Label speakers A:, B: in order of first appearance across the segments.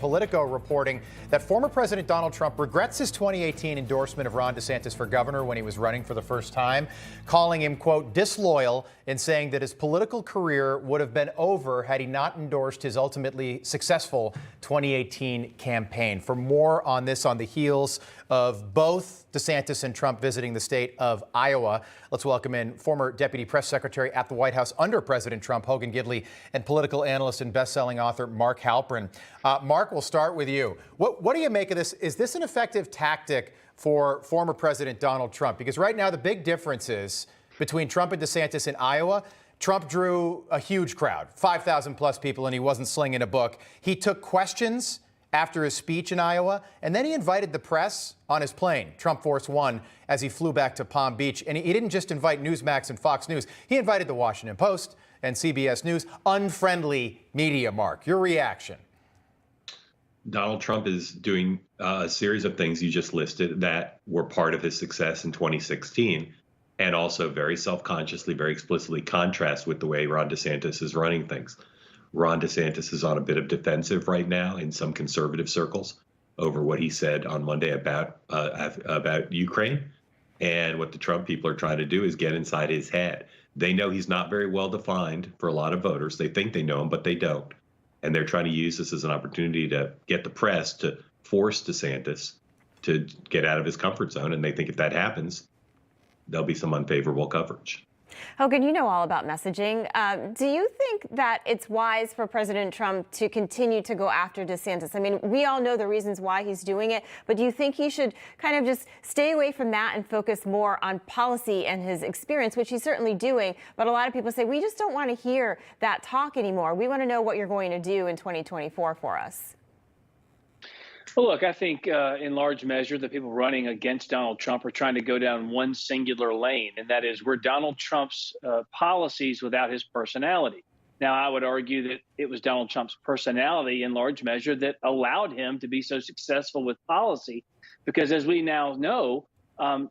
A: Politico reporting that former President Donald Trump regrets his 2018 endorsement of Ron DeSantis for governor when he was running for the first time, calling him, quote, disloyal, and saying that his political career would have been over had he not endorsed his ultimately successful 2018 campaign. For more on this on the heels of both DeSantis and Trump visiting the state of Iowa, let's welcome in former Deputy Press Secretary at the White House under President Trump, Hogan Gidley, and political analyst and best-selling author Mark Halperin. Mark, we'll start with you. What do you make of this? Is this an effective tactic for former President Donald Trump? Because right now the big difference is between Trump and DeSantis in Iowa. Trump drew a huge crowd, 5,000 plus people, and he wasn't slinging a book. He took questions after his speech in Iowa, and then he invited the press on his plane, Trump Force One, as he flew back to Palm Beach. And he didn't just invite Newsmax and Fox News. He invited the Washington Post and CBS News, unfriendly media. Mark, your reaction?
B: Donald Trump is doing a series of things you just listed that were part of his success in 2016, and also very self-consciously, very explicitly contrast with the way Ron DeSantis is running things. Ron DeSantis is on a bit of defensive right now in some conservative circles over what he said on Monday about Ukraine. And what the Trump people are trying to do is get inside his head. They know he's not very well defined for a lot of voters. They think they know him, but they don't. And they're trying to use this as an opportunity to get the press to force DeSantis to get out of his comfort zone. And they think if that happens, there'll be some unfavorable coverage.
C: Hogan, you know all about messaging. Do you think that it's wise for President Trump to continue to go after DeSantis? I mean, we all know the reasons why he's doing it, but do you think he should kind of just stay away from that and focus more on policy and his experience, which he's certainly doing? But a lot of people say, we just don't want to hear that talk anymore. We want to know what you're going to do in 2024 for us.
D: Well, look, I think in large measure, the people running against Donald Trump are trying to go down one singular lane, and that is we're Donald Trump's policies without his personality. Now, I would argue that it was Donald Trump's personality in large measure that allowed him to be so successful with policy, because as we now know,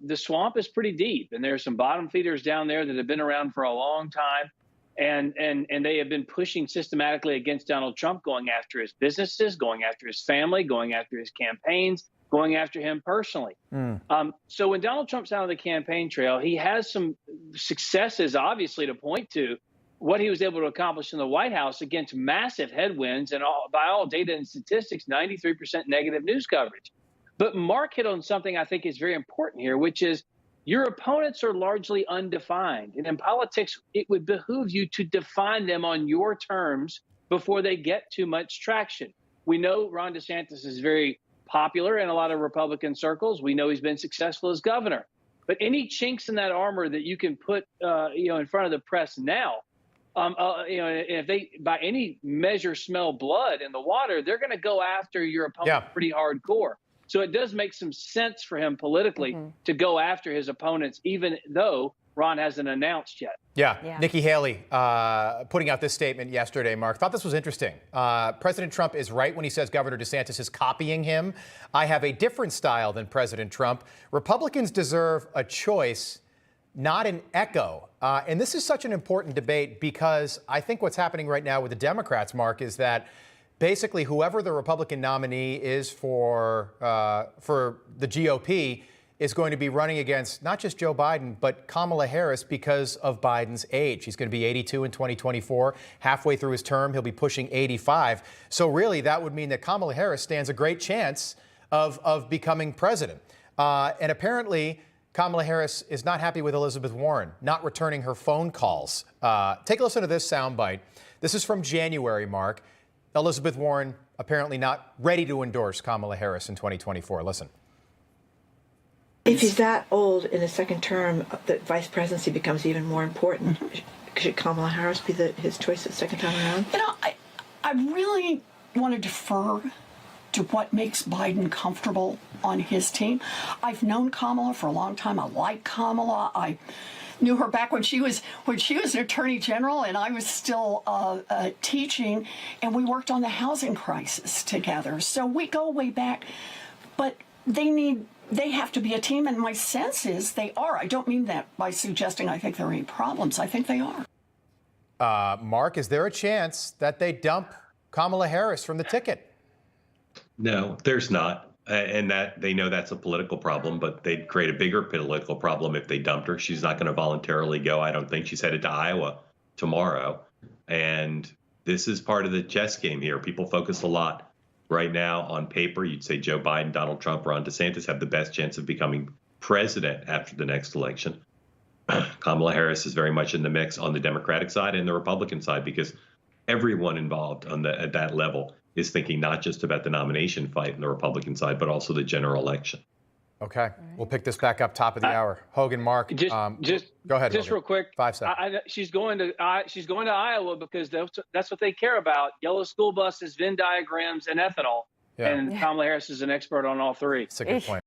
D: the swamp is pretty deep, and there are some bottom feeders down there that have been around for a long time. And they have been pushing systematically against Donald Trump, going after his businesses, going after his family, going after his campaigns, going after him personally. So when Donald Trump's out on the campaign trail, he has some successes, obviously, to point to what he was able to accomplish in the White House against massive headwinds and by all data and statistics, 93% negative news coverage. But Mark hit on something I think is very important here, which is your opponents are largely undefined. And in politics, it would behoove you to define them on your terms before they get too much traction. We know Ron DeSantis is very popular in a lot of Republican circles. We know he's been successful as governor. But any chinks in that armor that you can put in front of the press now, if they by any measure smell blood in the water, they're going to go after your opponent pretty hardcore. So it does make some sense for him politically to go after his opponents, even though Ron hasn't announced yet.
A: Yeah. Nikki Haley putting out this statement yesterday, Mark. Thought this was interesting. President Trump is right when he says Governor DeSantis is copying him. I have a different style than President Trump. Republicans deserve a choice, not an echo. And this is such an important debate because I think what's happening right now with the Democrats, Mark, is that basically whoever the Republican nominee is for the GOP is going to be running against not just Joe Biden, but Kamala Harris because of Biden's age. He's going to be 82 in 2024. Halfway through his term, he'll be pushing 85. So really, that would mean that Kamala Harris stands a great chance of becoming president. And apparently, Kamala Harris is not happy with Elizabeth Warren not returning her phone calls. Take a listen to this soundbite. This is from January, Mark. Elizabeth Warren apparently not ready to endorse Kamala Harris in 2024. Listen.
E: If he's that old in his second term, the vice presidency becomes even more important. Should Kamala Harris be his choice the second time around?
F: You know, I really want to defer to what makes Biden comfortable on his team. I've known Kamala for a long time. I like Kamala. I knew her back when she was an attorney general and I was still teaching, and we worked on the housing crisis together. So we go way back, but they have to be a team, and my sense is they are. I don't mean that by suggesting I think there are any problems. I think they are.
A: Mark, is there a chance that they dump Kamala Harris from the ticket?
B: No, there's not. And that they know that's a political problem, but they'd create a bigger political problem if they dumped her. She's not going to voluntarily go. I don't think she's headed to Iowa tomorrow. And this is part of the chess game here. People focus a lot right now on paper. You'd say Joe Biden, Donald Trump, Ron DeSantis have the best chance of becoming president after the next election. Kamala Harris is very much in the mix on the Democratic side and the Republican side, because everyone involved at that level is thinking not just about the nomination fight on the Republican side, but also the general election.
A: Okay, we'll pick this back up top of the hour. Hogan, Mark,
D: Just
A: go ahead.
D: Just
A: Hogan.
D: real quick,
A: 5 seconds.
D: she's going to Iowa because that's what they care about: yellow school buses, Venn diagrams, and ethanol.
A: Yeah.
D: And Kamala Harris is an expert on all three.
A: That's a good point.